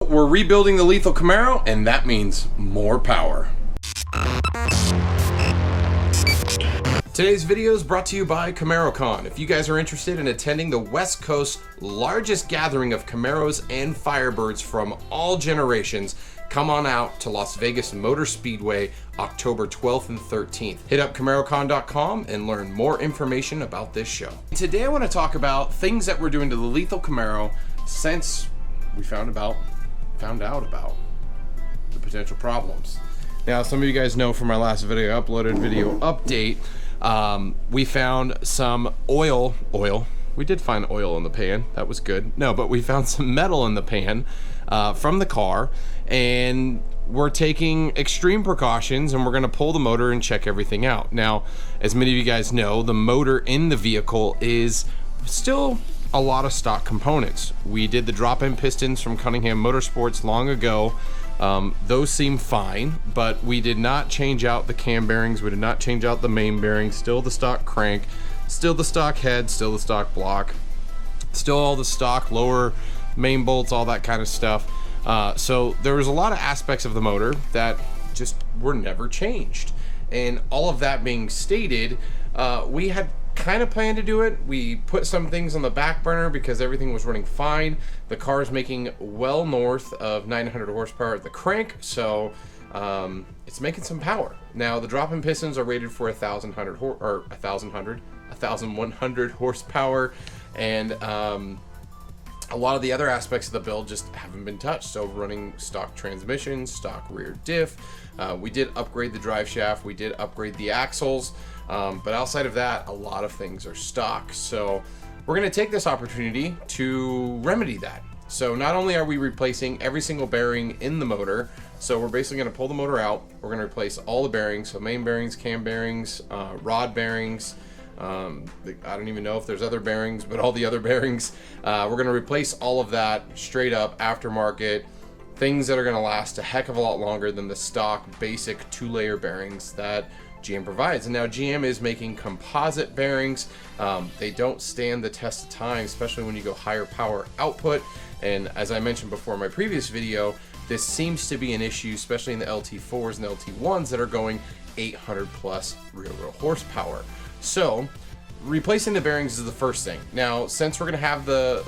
we're rebuilding the lethal Camaro, and that means more power. Today's video is brought to you by CamaroCon. If you guys are interested in attending the West Coast's largest gathering of Camaros and Firebirds from all generations, come on out to Las Vegas Motor Speedway October 12th and 13th. Hit up CamaroCon.com and learn more information about this show. Today I want to talk about things that we're doing to the lethal Camaro since we found out about the potential problems. Now, some of you guys know from my last video update, we found some oil. We did find oil in the pan. That was good. No, but we found some metal in the pan from the car, and we're taking extreme precautions, and we're going to pull the motor and check everything out. Now, as many of you guys know, the motor in the vehicle is still a lot of stock components. We did the drop-in pistons from Cunningham Motorsports long ago. Those seem fine, but we did not change out the cam bearings. We did not change out the main bearings. Still the stock crank, still the stock head, still the stock block, still all the stock lower main bolts, all that kind of stuff. So there was a lot of aspects of the motor that just were never changed. And all of that being stated, we had kind of planned to do it. We put some things on the back burner because everything was running fine. The car is making well north of 900 horsepower at the crank, so it's making some power. Now, the drop-in pistons are rated for 1,100 horsepower, and a lot of the other aspects of the build just haven't been touched. So running stock transmission, stock rear diff. We did upgrade the drive shaft. We did upgrade the axles. But outside of that, a lot of things are stock. So we're going to take this opportunity to remedy that. So not only are we replacing every single bearing in the motor, so we're basically going to pull the motor out. We're going to replace all the bearings. So main bearings, cam bearings, rod bearings. I don't even know if there's other bearings, but all the other bearings. We're going to replace all of that straight up aftermarket. Things that are going to last a heck of a lot longer than the stock basic 2-layer bearings that GM provides. And now GM is making composite bearings. They don't stand the test of time, especially when you go higher power output. And as I mentioned before in my previous video, this seems to be an issue, especially in the LT4s and LT1s that are going 800 plus real horsepower. So replacing the bearings is the first thing. Now, since we're going to have the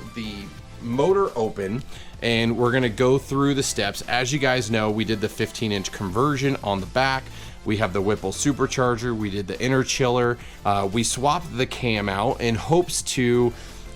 motor open and we're going to go through the steps, as you guys know, we did the 15-inch conversion on the back. We have the Whipple supercharger. We did the inner chiller. We swapped the cam out in hopes to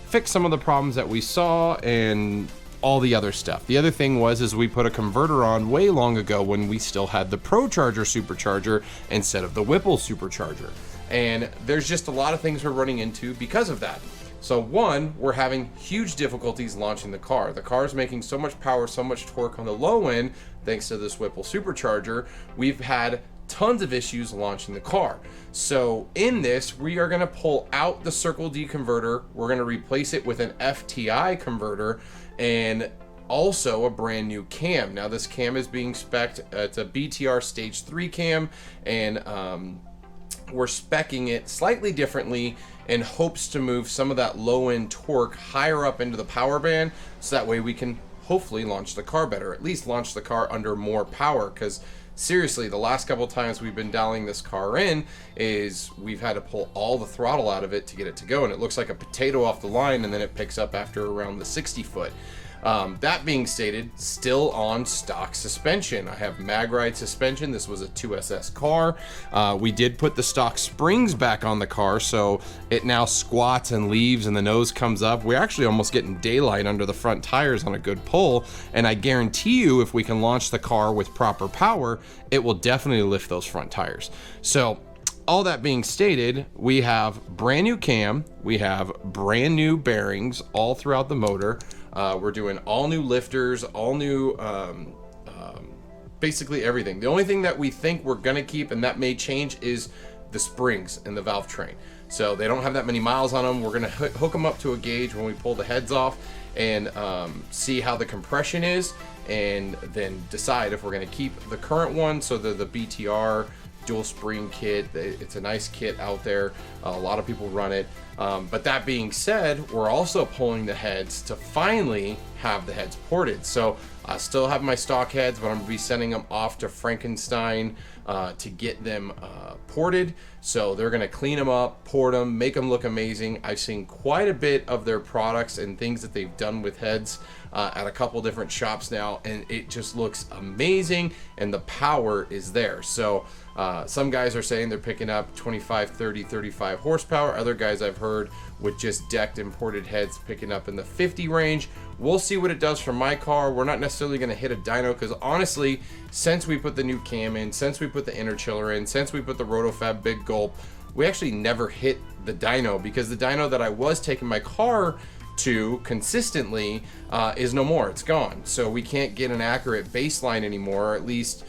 fix some of the problems that we saw and all the other stuff. The other thing is we put a converter on way long ago when we still had the ProCharger supercharger instead of the Whipple supercharger. And there's just a lot of things we're running into because of that. So one, we're having huge difficulties launching the car. The car is making so much power, so much torque on the low end, thanks to this Whipple supercharger. We've had tons of issues launching the car. So in this, we are going to pull out the Circle D converter. We're going to replace it with an FTI converter and also a brand new cam. Now this cam is being spec'd, it's a BTR stage 3 cam, and we're speccing it slightly differently in hopes to move some of that low end torque higher up into the power band, so that way we can hopefully launch the car better, at least launch the car under more power. Because seriously, the last couple times we've been dialing this car in is we've had to pull all the throttle out of it to get it to go, and it looks like a potato off the line, and then it picks up after around the 60 foot. That being stated, still on stock suspension. I have mag ride suspension. This was a 2SS car. We did put the stock springs back on the car, so it now squats and leaves and the nose comes up. We're actually almost getting daylight under the front tires on a good pull, and I guarantee you if we can launch the car with proper power, it will definitely lift those front tires. So all that being stated, we have brand new cam, we have brand new bearings all throughout the motor. We're doing all new lifters, all new, basically everything. The only thing that we think we're gonna keep, and that may change, is the springs and the valve train. So they don't have that many miles on them. We're gonna hook them up to a gauge when we pull the heads off and see how the compression is, and then decide if we're gonna keep the current one. So the BTR dual spring kit, it's a nice kit out there. A lot of people run it. But that being said, we're also pulling the heads to finally have the heads ported. So I still have my stock heads, but I'm gonna be sending them off to Frankenstein to get them ported. So they're gonna clean them up, port them, make them look amazing. I've seen quite a bit of their products and things that they've done with heads at a couple different shops now, and it just looks amazing, and the power is there. So some guys are saying they're picking up 25, 30, 35 horsepower. Other guys I've heard with just decked imported heads picking up in the 50 range. We'll see what it does for my car. We're not necessarily going to hit a dyno, because honestly, since we put the new cam in, since we put the inner chiller in, since we put the RotoFab Big Gulp, we actually never hit the dyno, because the dyno that I was taking my car to consistently is no more. It's gone. So we can't get an accurate baseline anymore, or at least,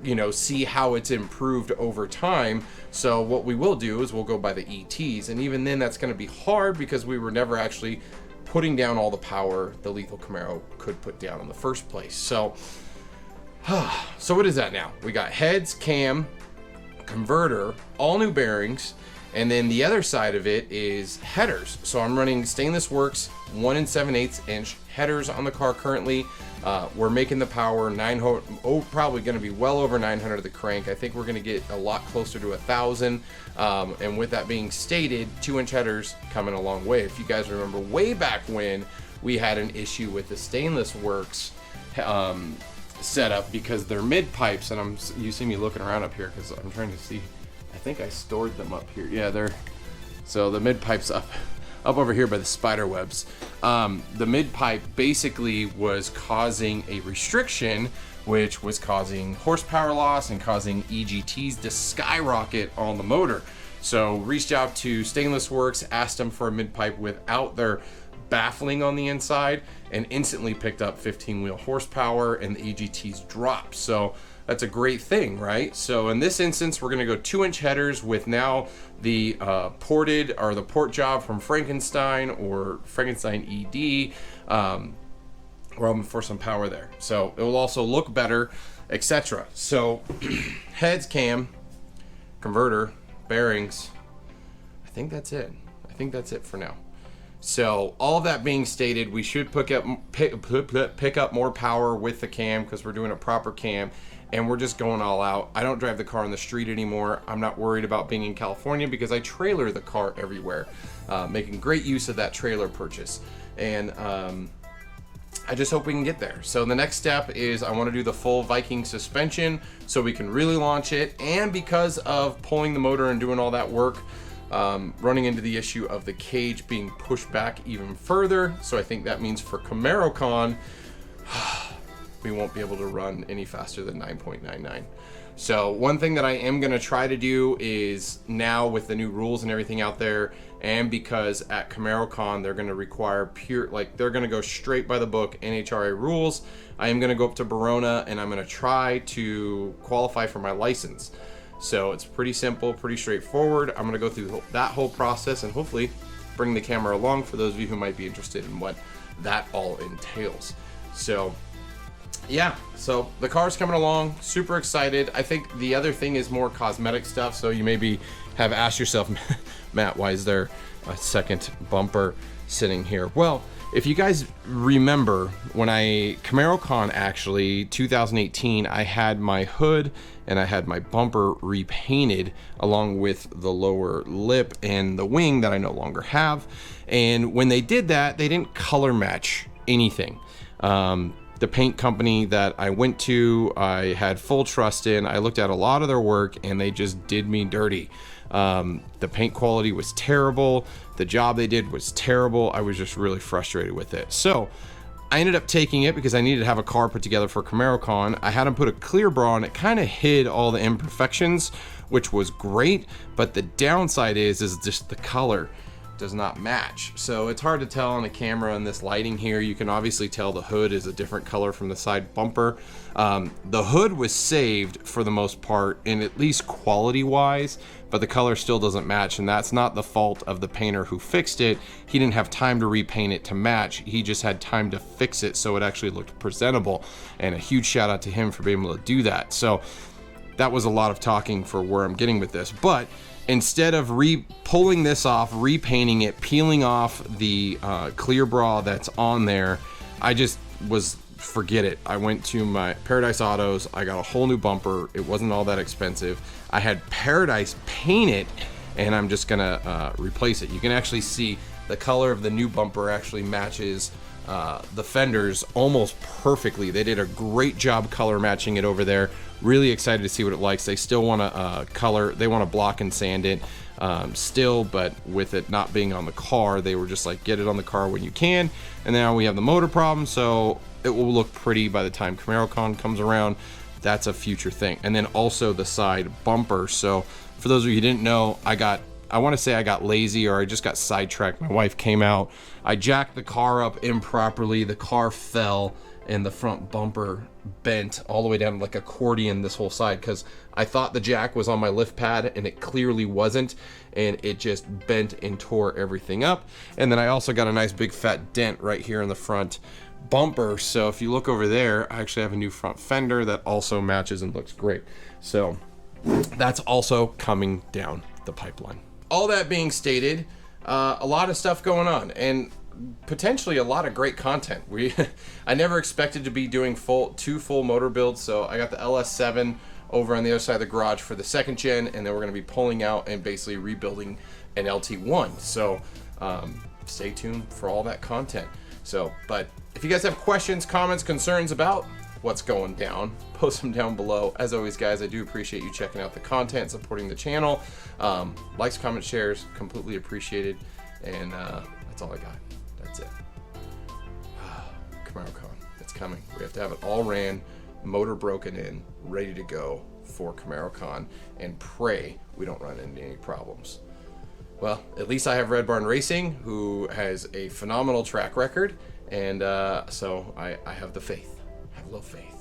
you know, see how it's improved over time. So what we will do is we'll go by the ETs, and even then that's going to be hard, because we were never actually putting down all the power the lethal Camaro could put down in the first place. So so what is that now? We got heads, cam, converter, all new bearings, and then the other side of it is headers. So I'm running Stainless Works 1 7/8 inch headers on the car currently. We're making the power probably going to be well over 900 of the crank. I think we're going to get a lot closer to 1,000. And with that being stated, 2-inch headers coming a long way. If you guys remember way back when we had an issue with the Stainless Works setup, because they're mid pipes, and you see me looking around up here because I'm trying to see. I think I stored them up here. Yeah, so the mid pipes up over here by the spider webs. The mid pipe basically was causing a restriction, which was causing horsepower loss and causing EGTs to skyrocket on the motor. So reached out to Stainless Works, asked them for a mid pipe without their baffling on the inside, and instantly picked up 15-wheel horsepower, and the EGTs dropped. So that's a great thing, right? So in this instance, we're gonna go 2-inch headers with now the ported, or the port job from Frankenstein or Frankenstein ED. We're hoping for some power there. So it will also look better, etc. So heads, cam, converter, bearings, I think that's it. I think that's it for now. So all of that being stated, we should pick up more power with the cam, because we're doing a proper cam, and we're just going all out. I don't drive the car on the street anymore. I'm not worried about being in California, because I trailer the car everywhere, making great use of that trailer purchase. And I just hope we can get there. So the next step is I want to do the full Viking suspension so we can really launch it. And because of pulling the motor and doing all that work, running into the issue of the cage being pushed back even further. So I think that means for CamaroCon, we won't be able to run any faster than 9.99. So one thing that I am going to try to do is, now with the new rules and everything out there, and because at CamaroCon they're going to require they're going to go straight by the book NHRA rules, I am going to go up to Verona, and I'm going to try to qualify for my license. So it's pretty simple, pretty straightforward. I'm going to go through that whole process and hopefully bring the camera along for those of you who might be interested in what that all entails. So yeah, so the car's coming along, super excited. I think the other thing is more cosmetic stuff. So you maybe have asked yourself, Matt, why is there a second bumper sitting here? Well, if you guys remember, when CamaroCon actually 2018, I had my hood and I had my bumper repainted along with the lower lip and the wing that I no longer have. And when they did that, they didn't color match anything. The paint company that I went to, I had full trust in. I looked at a lot of their work and they just did me dirty. The paint quality was terrible. The job they did was terrible. I was just really frustrated with it. So I ended up taking it because I needed to have a car put together for CamaroCon. I had them put a clear bra on. It kind of hid all the imperfections, which was great. But the downside is just the color does not match. So it's hard to tell on the camera in this lighting here. You can obviously tell the hood is a different color from the side bumper. The hood was saved for the most part, in at least quality wise, but the color still doesn't match, and that's not the fault of the painter who fixed it. He didn't have time to repaint it to match. He just had time to fix it so it actually looked presentable, and a huge shout out to him for being able to do that. So that was a lot of talking for where I'm getting with this, but instead of pulling this off, repainting it, peeling off the clear bra that's on there, I just was, forget it. I went to my Paradise Autos. I got a whole new bumper. It wasn't all that expensive. I had Paradise paint it, and I'm just gonna replace it. You can actually see the color of the new bumper actually matches the fenders almost perfectly. They did a great job color matching it over there. Really excited to see what it likes. They still want to color, they want to block and sand it still, but with it not being on the car, they were just like, get it on the car when you can. And now we have the motor problem, so it will look pretty by the time CamaroCon comes around. That's a future thing. And then also the side bumper. So for those of you who didn't know, I want to say I got lazy, or I just got sidetracked. My wife came out. I jacked the car up improperly. The car fell, and the front bumper bent all the way down like accordion this whole side, because I thought the jack was on my lift pad, and it clearly wasn't, and it just bent and tore everything up. And then I also got a nice big fat dent right here in the front bumper. So if you look over there, I actually have a new front fender that also matches and looks great. So that's also coming down the pipeline. All that being stated, a lot of stuff going on, and potentially a lot of great content. I never expected to be doing two full motor builds, so I got the LS7 over on the other side of the garage for the 2nd gen, and then we're going to be pulling out and basically rebuilding an LT1. So stay tuned for all that content. So, but if you guys have questions, comments, concerns about what's going down, post them down below. As always, guys, I do appreciate you checking out the content, supporting the channel. Likes, comments, shares, completely appreciated. And that's all I got. That's it. CamaroCon, it's coming. We have to have it all ran, motor broken in, ready to go for CamaroCon, and pray we don't run into any problems. Well, at least I have Red Barn Racing, who has a phenomenal track record, and so I have the faith. I have a little faith.